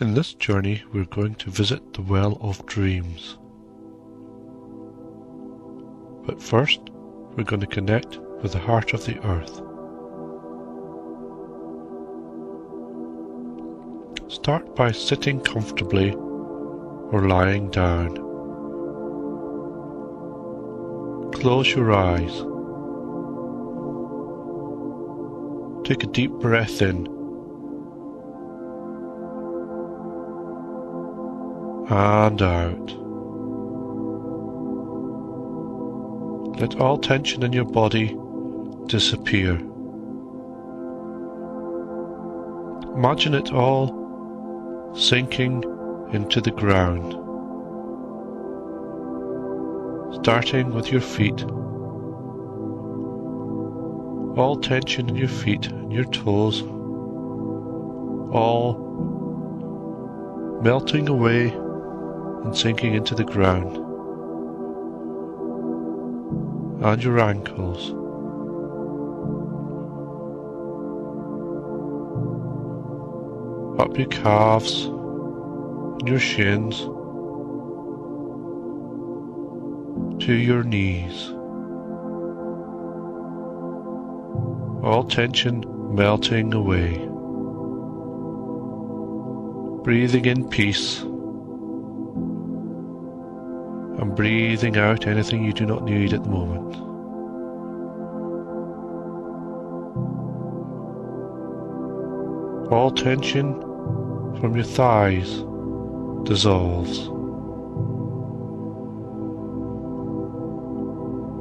In this journey, we're going to visit the Well of Dreams. But first, we're going to connect with the heart of the earth. Start by sitting comfortably or lying down. Close your eyes. Take a deep breath in and out. Let all tension in your body disappear. Imagine it all sinking into the ground, starting with your feet. All tension in your feet and your toes, all melting away and sinking into the ground, and your ankles, up your calves and your shins to your knees. All tension melting away. Breathing in peace and breathing out anything you do not need at the moment. All tension from your thighs dissolves.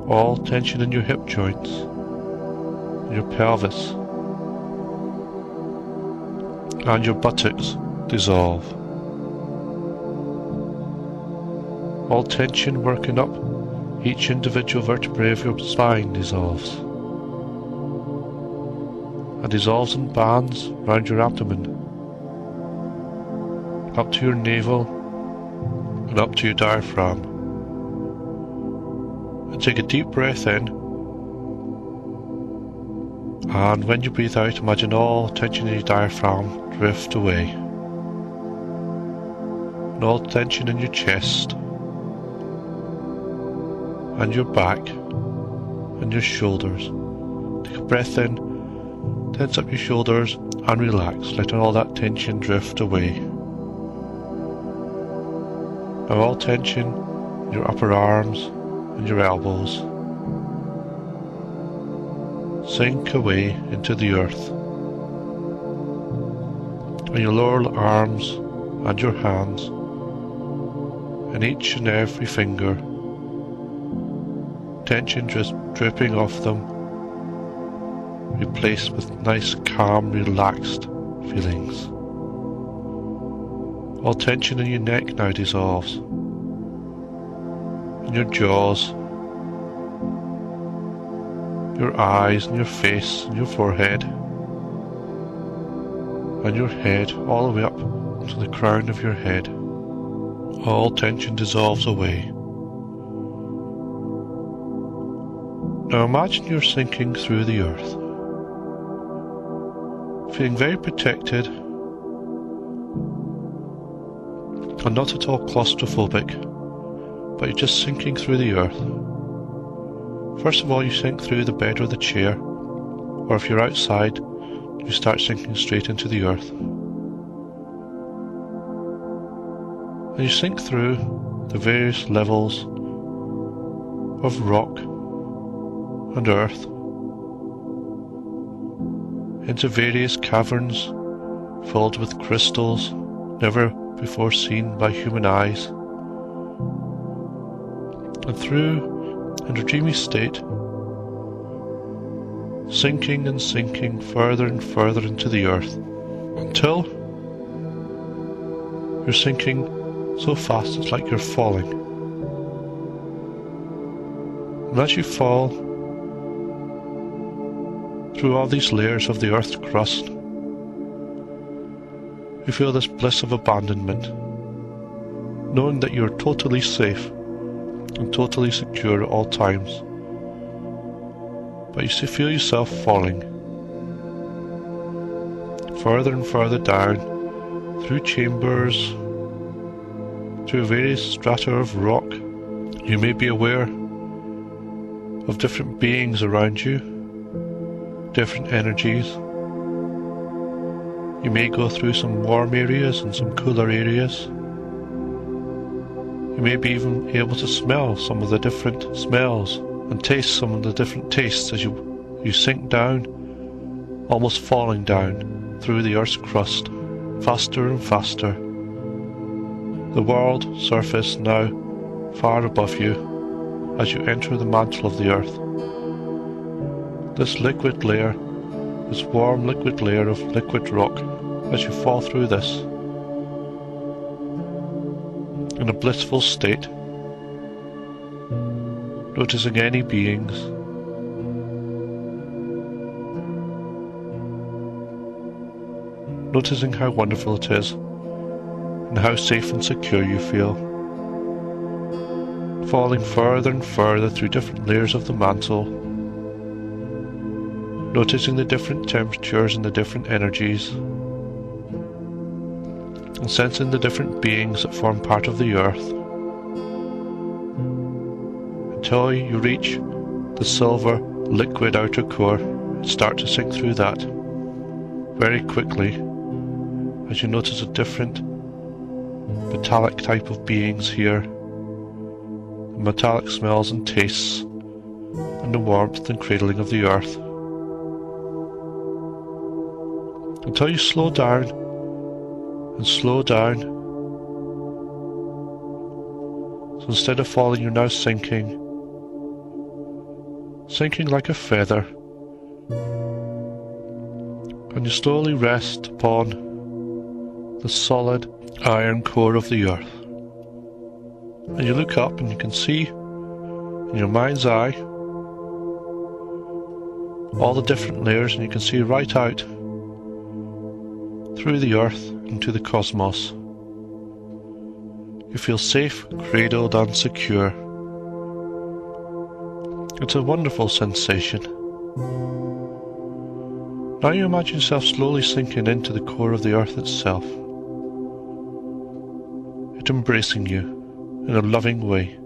All tension in your hip joints, your pelvis, and your buttocks dissolve. All tension working up each individual vertebrae of your spine dissolves, and dissolves in bands round your abdomen, up to your navel and up to your diaphragm. And take a deep breath in, and when you breathe out, imagine all tension in your diaphragm drift away, and all tension in your chest and your back and your shoulders. Take a breath in, tense up your shoulders and relax, letting all that tension drift away. Now all tension in your upper arms and your elbows sink away into the earth, and your lower arms and your hands and each and every finger, tension just dripping off them, replaced with nice, calm, relaxed feelings. All tension in your neck now dissolves, and your jaws, your eyes and your face and your forehead and your head, all the way up to the crown of your head. All tension dissolves away. Now imagine you're sinking through the earth, feeling very protected and not at all claustrophobic, but you're just sinking through the earth. First of all, you sink through the bed or the chair, or if you're outside, you start sinking straight into the earth. And you sink through the various levels of rock and earth into various caverns filled with crystals never before seen by human eyes, and through in a dreamy state, sinking and sinking further and further into the earth, until you're sinking so fast it's like you're falling. And as you fall through all these layers of the earth's crust, you feel this bliss of abandonment, knowing that you're totally safe and totally secure at all times. But you feel yourself falling further and further down through chambers, through various strata of rock. You may be aware of different beings around you, different energies. You may go through some warm areas and some cooler areas. You may be even able to smell some of the different smells and taste some of the different tastes as you sink down, almost falling down through the Earth's crust, faster and faster. The world surface now far above you as you enter the mantle of the Earth. This liquid layer, this warm liquid layer of liquid rock, as you fall through this in a blissful state, noticing any beings, noticing how wonderful it is and how safe and secure you feel, falling further and further through different layers of the mantle, noticing the different temperatures and the different energies, and sensing the different beings that form part of the Earth, until you reach the silver liquid outer core and start to sink through that very quickly as you notice a different metallic type of beings here, the metallic smells and tastes, and the warmth and cradling of the Earth, until you slow down and slow down. So instead of falling, you're now sinking like a feather, and you slowly rest upon the solid iron core of the Earth. And you look up and you can see in your mind's eye all the different layers, and you can see right out through the Earth into the cosmos. You feel safe, cradled and secure. It's a wonderful sensation. Now you imagine yourself slowly sinking into the core of the Earth itself, it embracing you in a loving way.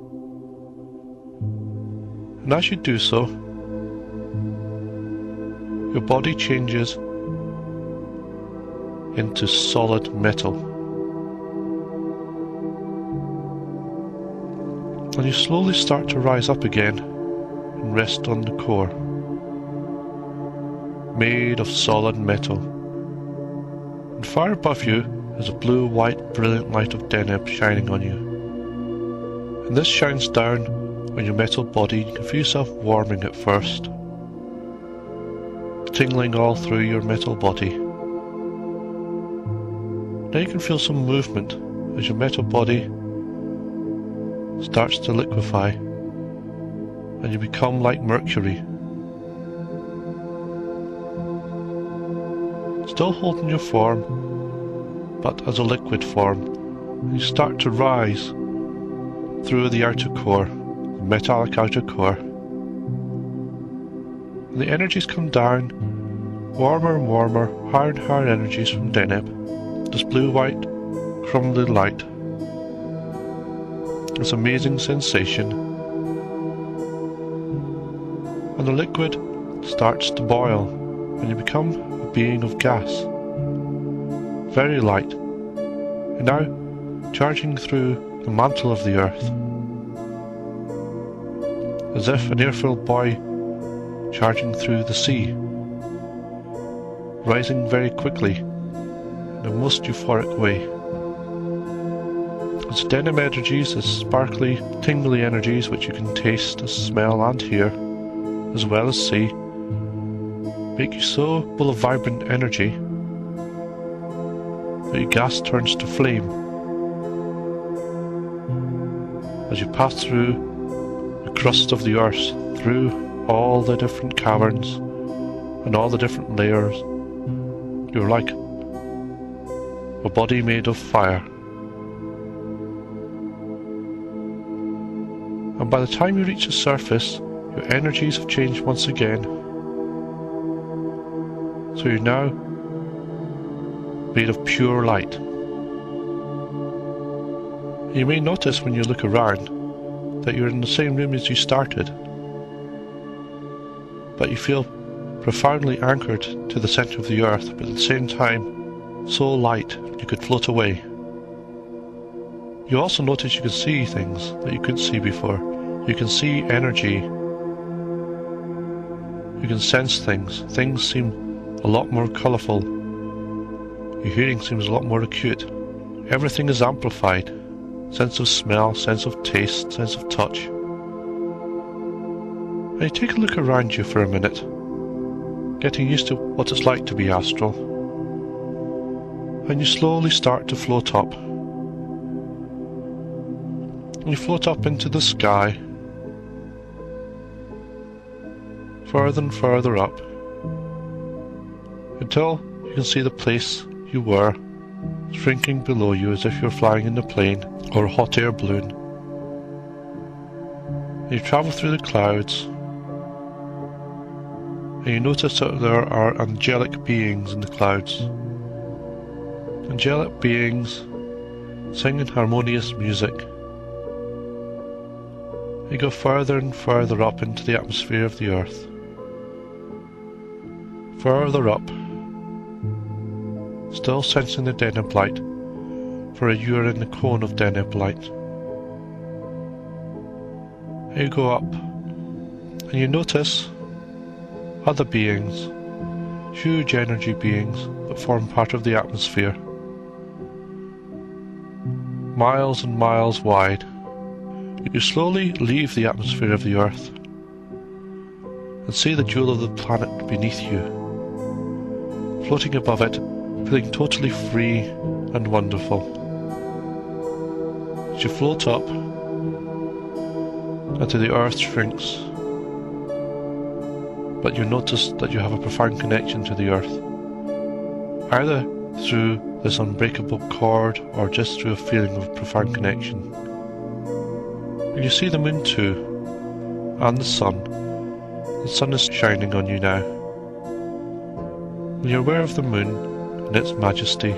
And as you do so, your body changes into solid metal, and you slowly start to rise up again and rest on the core, made of solid metal. And far above you is a blue-white brilliant light of Deneb shining on you, and this shines down on your metal body. You can feel yourself warming at first, tingling all through your metal body. Now you can feel some movement as your metal body starts to liquefy and you become like mercury. Still holding your form, but as a liquid form, you start to rise through the outer core, the metallic outer core. And the energies come down, warmer and warmer, higher and higher energies from Deneb. This blue-white, crumbly light. This amazing sensation. And the liquid starts to boil, and you become a being of gas. Very light. And now charging through the mantle of the Earth, as if an air-filled boy charging through the sea, rising very quickly in a most euphoric way. It's Deneb energies, the sparkly, tingly energies which you can taste, smell and hear, as well as see, make you so full of vibrant energy that your gas turns to flame as you pass through the crust of the Earth, through all the different caverns and all the different layers. You're like a body made of fire. And by the time you reach the surface, your energies have changed once again. So you're now made of pure light. You may notice when you look around that you're in the same room as you started, but you feel profoundly anchored to the centre of the earth, but at the same time so light you could float away. You also notice you can see things that you couldn't see before. You can see energy. You can sense things. Things seem a lot more colourful. Your hearing seems a lot more acute. Everything is amplified. Sense of smell, sense of taste, sense of touch. And you take a look around you for a minute, getting used to what it's like to be astral. And you slowly start to float up. And you float up into the sky, further and further up, until you can see the place you were shrinking below you as if you're flying in a plane or a hot air balloon. And you travel through the clouds, and you notice that there are angelic beings in the clouds. Angelic beings singing harmonious music. You go further and further up into the atmosphere of the earth. Further up, still sensing the Deneb light, for you are in the cone of Deneb light. You go up, and you notice other beings, huge energy beings that form part of the atmosphere, miles and miles wide. You slowly leave the atmosphere of the earth and see the jewel of the planet beneath you, floating above it, feeling totally free and wonderful. As you float up until the earth shrinks, but you notice that you have a profound connection to the earth, either through this unbreakable cord or just through a feeling of profound connection. And you see the moon too, and the sun. The sun is shining on you now. And you're aware of the moon and its majesty.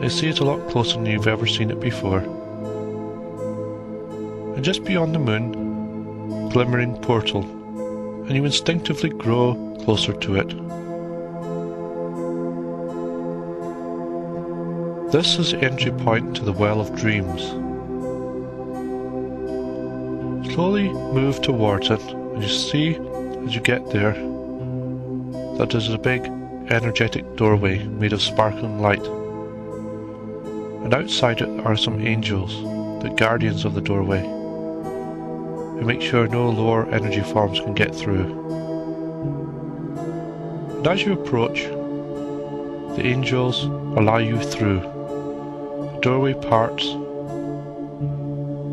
You see it a lot closer than you've ever seen it before. And just beyond the moon, a glimmering portal, and you instinctively grow closer to it. This is the entry point to the Well of Dreams. Slowly move towards it, and you see, as you get there, that there's a big energetic doorway made of sparkling light. And outside it are some angels, the guardians of the doorway, who make sure no lower energy forms can get through. And as you approach, the angels allow you through. The doorway parts,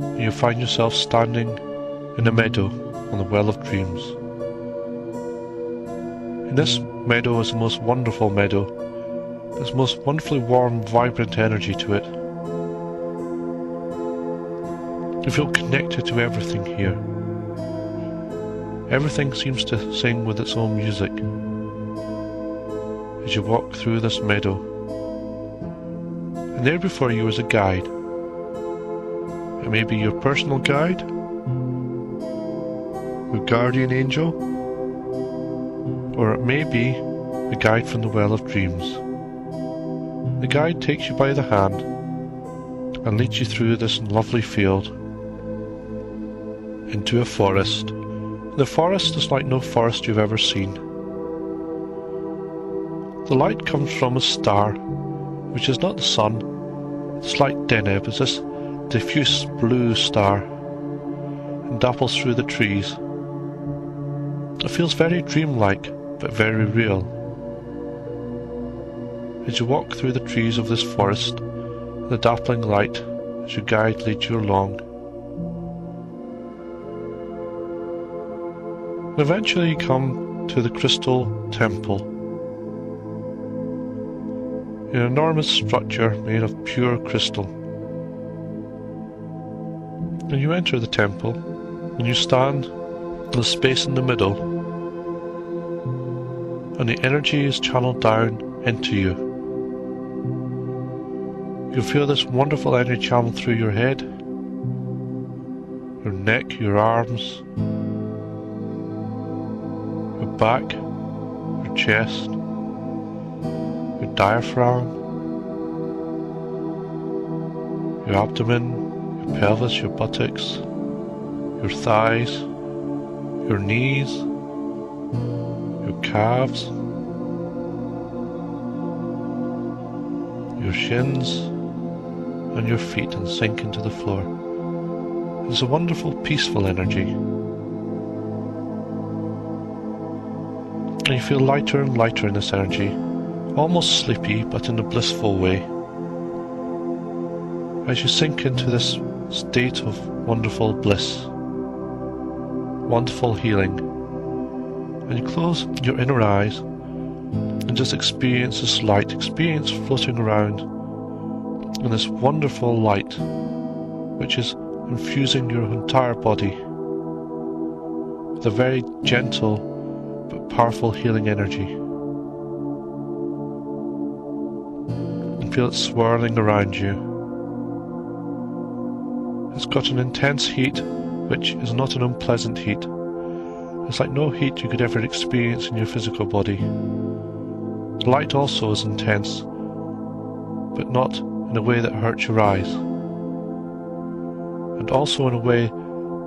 and you find yourself standing in a meadow on the Well of Dreams. And this meadow is the most wonderful meadow. There's most wonderfully warm, vibrant energy to it. You feel connected to everything here. Everything seems to sing with its own music as you walk through this meadow. And there before you is a guide. It may be your personal guide, your guardian angel, or it may be the guide from the Well of Dreams. The guide takes you by the hand and leads you through this lovely field into a forest. The forest is like no forest you've ever seen. The light comes from a star, which is not the sun. It's like Deneb, it's this diffuse blue star, and dapples through the trees. It feels very dreamlike, but very real. As you walk through the trees of this forest, the dappling light, as your guide leads you along. Eventually you come to the Crystal Temple, an enormous structure made of pure crystal. And you enter the temple, and you stand in the space in the middle, and the energy is channeled down into you. You feel this wonderful energy travel through your head, your neck, your arms, your back, your chest, your diaphragm, your abdomen, your pelvis, your buttocks, your thighs, your knees, your calves, your shins, and your feet, and sink into the floor. It's a wonderful, peaceful energy. And you feel lighter and lighter in this energy, almost sleepy, but in a blissful way. As you sink into this state of wonderful bliss, wonderful healing, and you close your inner eyes and just experience this light, experience floating around in this wonderful light, which is infusing your entire body with a very gentle but powerful healing energy. And feel it swirling around you. It's got an intense heat, which is not an unpleasant heat. It's like no heat you could ever experience in your physical body. The light also is intense, but not in a way that hurts your eyes, and also in a way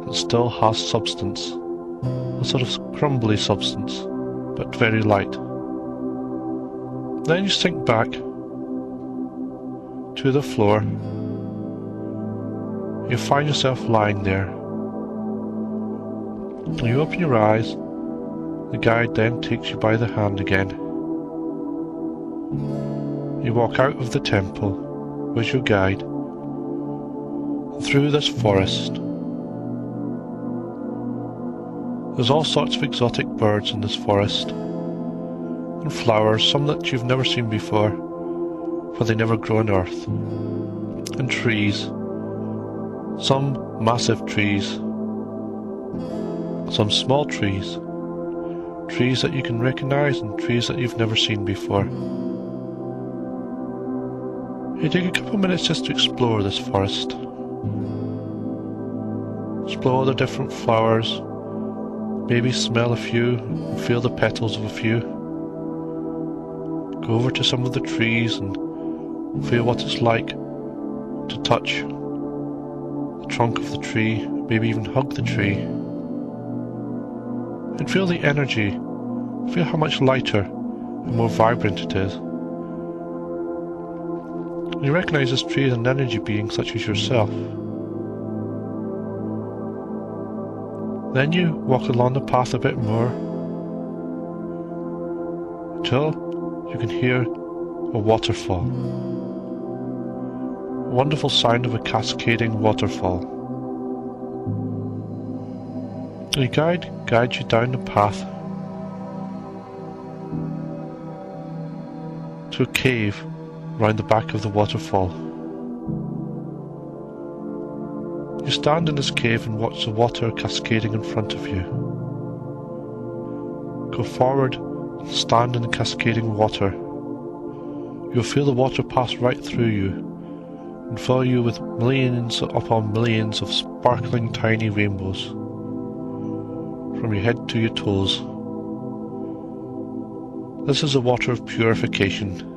that still has substance, a sort of crumbly substance, but very light. Then you sink back to the floor. You find yourself lying there. When you open your eyes, the guide then takes you by the hand again. You walk out of the temple with your guide through this forest. There's all sorts of exotic birds in this forest, and flowers, some that you've never seen before, for they never grow on earth, and trees, some massive trees, some small trees, trees that you can recognize and trees that you've never seen before. You take a couple of minutes just to explore this forest. Explore the different flowers, maybe smell a few, and feel the petals of a few. Go over to some of the trees and feel what it's like to touch the trunk of the tree, maybe even hug the tree. And feel the energy, feel how much lighter and more vibrant it is. And you recognize this tree as an energy being such as yourself. Then you walk along the path a bit more until you can hear a waterfall. A wonderful sound of a cascading waterfall. The guide guides you down the path to a cave round the back of the waterfall. You stand in this cave and watch the water cascading in front of you. Go forward and stand in the cascading water. You'll feel the water pass right through you and fill you with millions upon millions of sparkling tiny rainbows from your head to your toes. This is a water of purification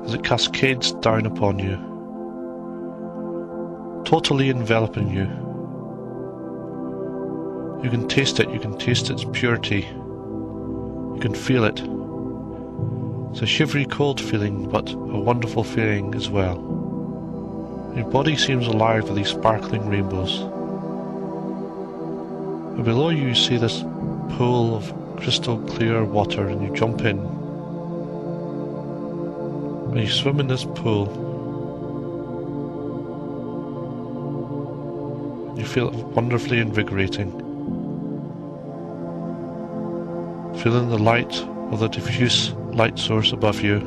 as it cascades down upon you, totally enveloping you. You can taste it, you can taste its purity, you can feel it. It's a shivery cold feeling, but a wonderful feeling as well. Your body seems alive with these sparkling rainbows. And below you see this pool of crystal clear water, and you jump in. And you swim in this pool. You feel it wonderfully invigorating. Feeling the light of the diffuse light source above you.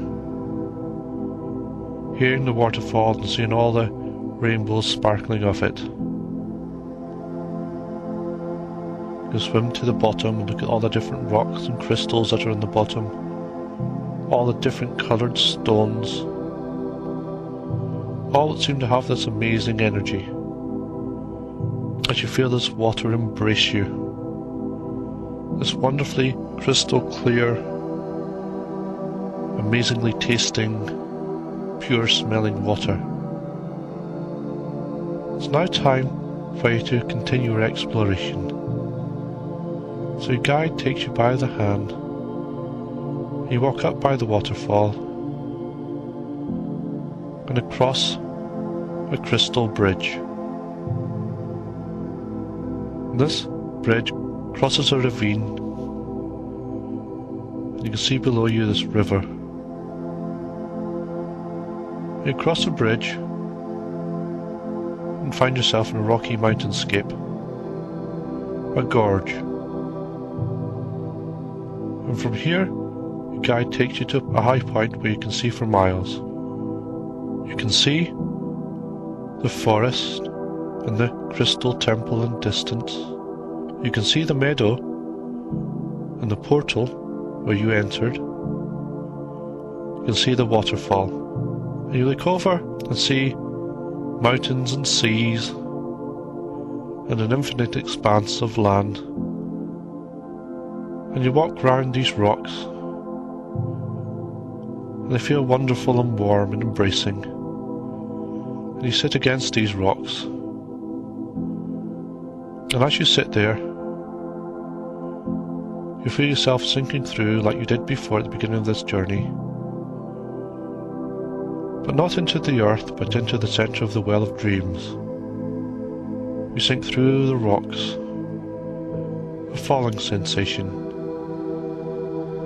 Hearing the waterfall and seeing all the rainbows sparkling off it. You swim to the bottom and look at all the different rocks and crystals that are in the bottom. All the different coloured stones. all that seem to have this amazing energy. As you feel this water embrace you, this wonderfully crystal clear, amazingly tasting, pure smelling water. It's now time for you to continue your exploration. So your guide takes you by the hand. You walk up by the waterfall and across a crystal bridge. This bridge crosses a ravine, and you can see below you this river. You cross the bridge and find yourself in a rocky mountainscape, a gorge. And from here, your guide takes you to a high point where you can see for miles. You can see the forest and the crystal temple in distance. You can see the meadow and the portal where you entered. You can see the waterfall. And you look over and see mountains and seas and an infinite expanse of land. And you walk round these rocks, and they feel wonderful and warm and embracing. And you sit against these rocks, and as you sit there, you feel yourself sinking through like you did before at the beginning of this journey. But not into the earth, but into the centre of the well of dreams. You sink through the rocks, a falling sensation,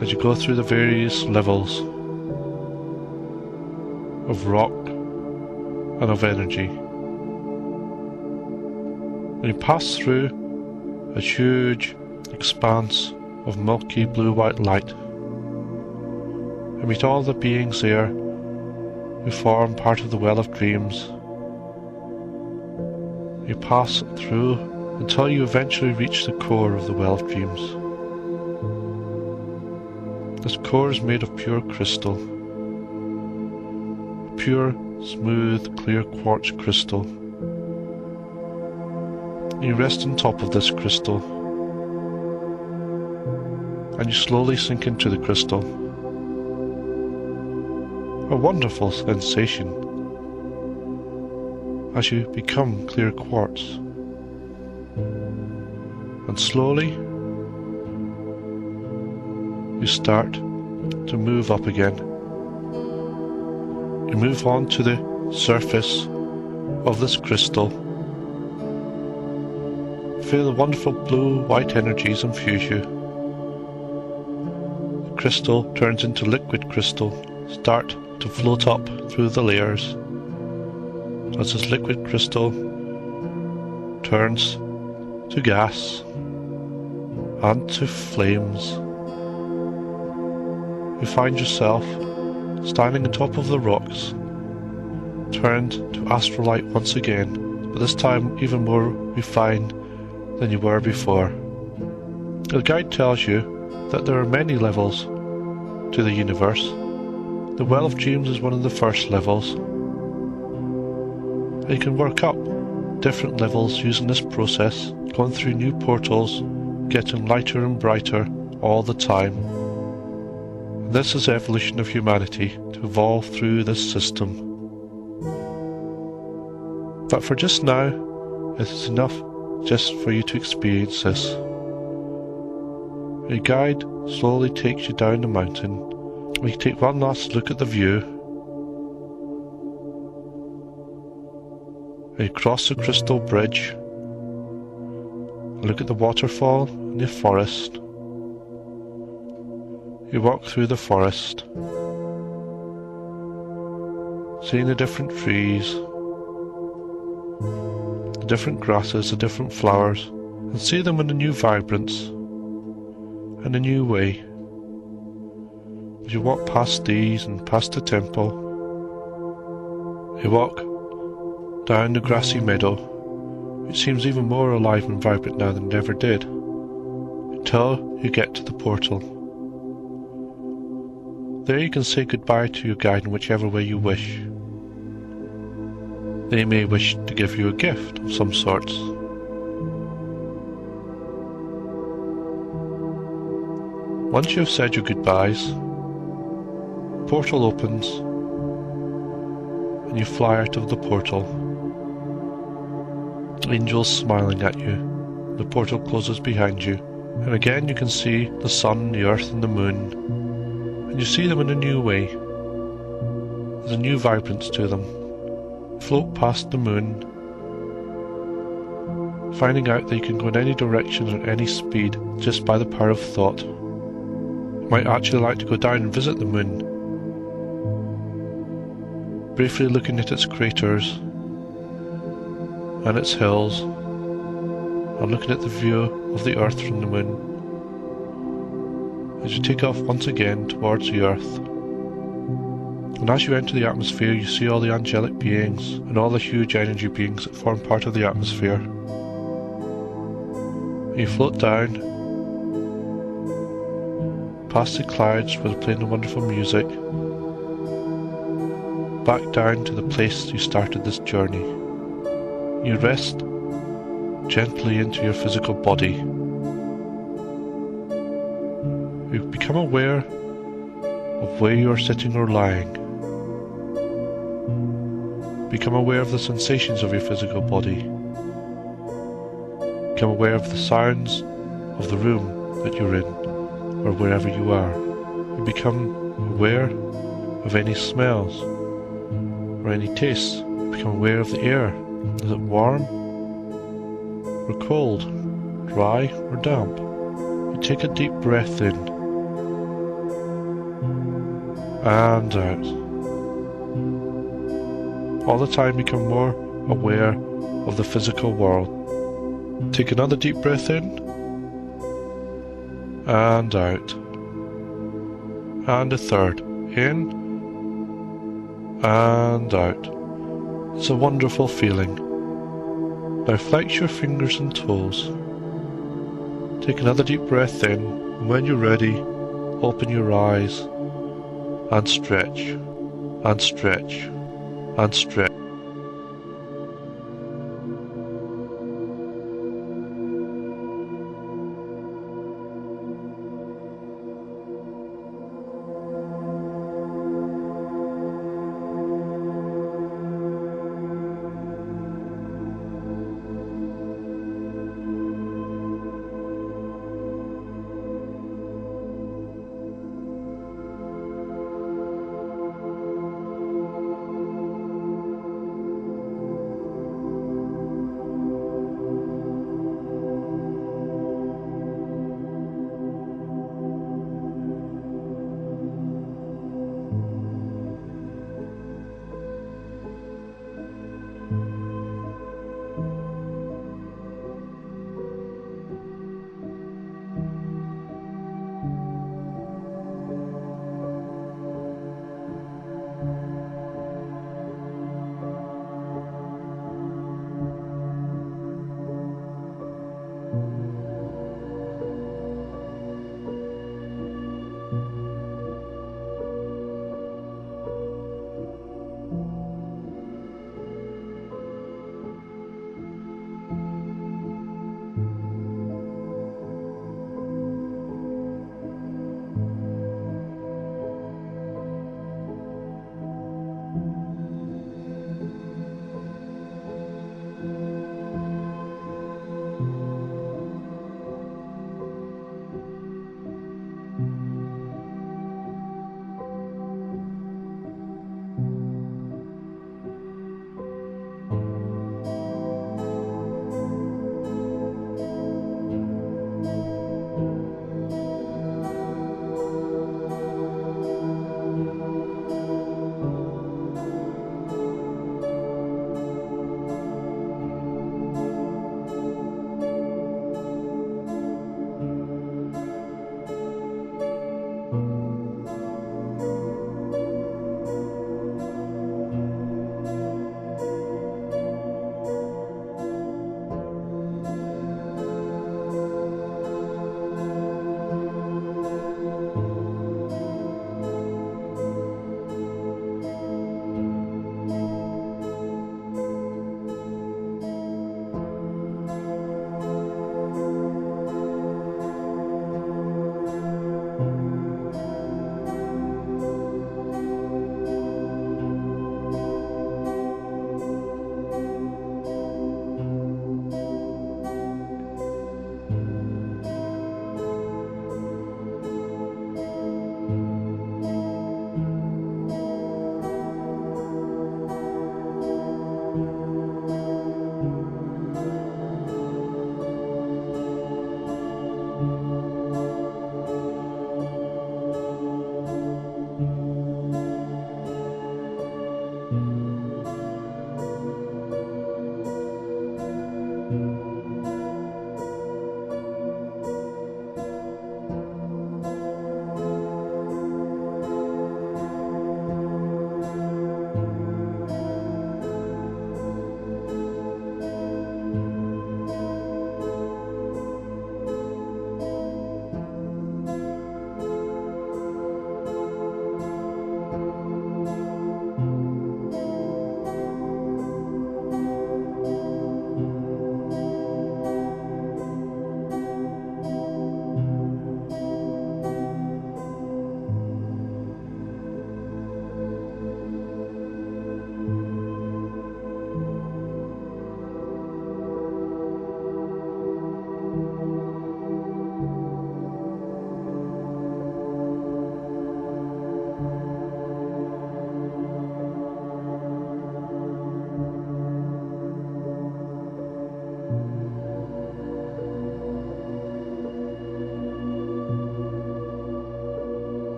as you go through the various levels of rock and of energy. And you pass through a huge expanse of milky blue-white light and meet all the beings there who form part of the well of dreams. You pass through until you eventually reach the core of the well of dreams. This core is made of pure crystal, pure, smooth, clear quartz crystal. You rest on top of this crystal, and you slowly sink into the crystal. A wonderful sensation as you become clear quartz. And slowly you start to move up again. You move on to the surface of this crystal. Feel the wonderful blue-white energies infuse you. The crystal turns into liquid crystal, start to float up through the layers as this liquid crystal turns to gas and to flames. You find yourself standing on top of the rocks, turned to astrolite once again, but this time even more refined than you were before. The guide tells you that there are many levels to the universe. The Well of Dreams is one of the first levels. And you can work up different levels using this process, going through new portals, getting lighter and brighter all the time. And this is the evolution of humanity, to evolve through this system. But for just now, it is enough just for you to experience this. Your guide slowly takes you down the mountain. We take one last look at the view. You cross the crystal bridge. Look at the waterfall and the forest. You walk through the forest, seeing the different trees, the different grasses, the different flowers, and see them in a new vibrance and a new way. As you walk past these and past the temple, you walk down the grassy meadow, which seems even more alive and vibrant now than it ever did, until you get to the portal. There you can say goodbye to your guide in whichever way you wish. They may wish to give you a gift of some sort. Once you have said your goodbyes, the portal opens and you fly out of the portal. Angels smiling at you. The portal closes behind you, and again you can see the sun, the earth and the moon, and you see them in a new way. There's a new vibrance to them. Float past the moon, finding out that you can go in any direction at any speed just by the power of thought. You might actually like to go down and visit the moon, briefly looking at its craters and its hills, and looking at the view of the earth from the moon. As you take off once again towards the earth, and as you enter the atmosphere, you see all the angelic beings and all the huge energy beings that form part of the atmosphere. You float down past the clouds where they're playing the wonderful music, back down to the place you started this journey. You rest gently into your physical body. You become aware of where you are sitting or lying. Become aware of the sensations of your physical body. Become aware of the sounds of the room that you're in, or wherever you are. You become aware of any smells or any tastes. You become aware of the air. Is it warm or cold, dry or damp? You take a deep breath in and out. All the time become more aware of the physical world. Take another deep breath in and out. And a third, in and out. It's a wonderful feeling. Now flex your fingers and toes. Take another deep breath in, and when you're ready, open your eyes and stretch, and stretch, and stretch.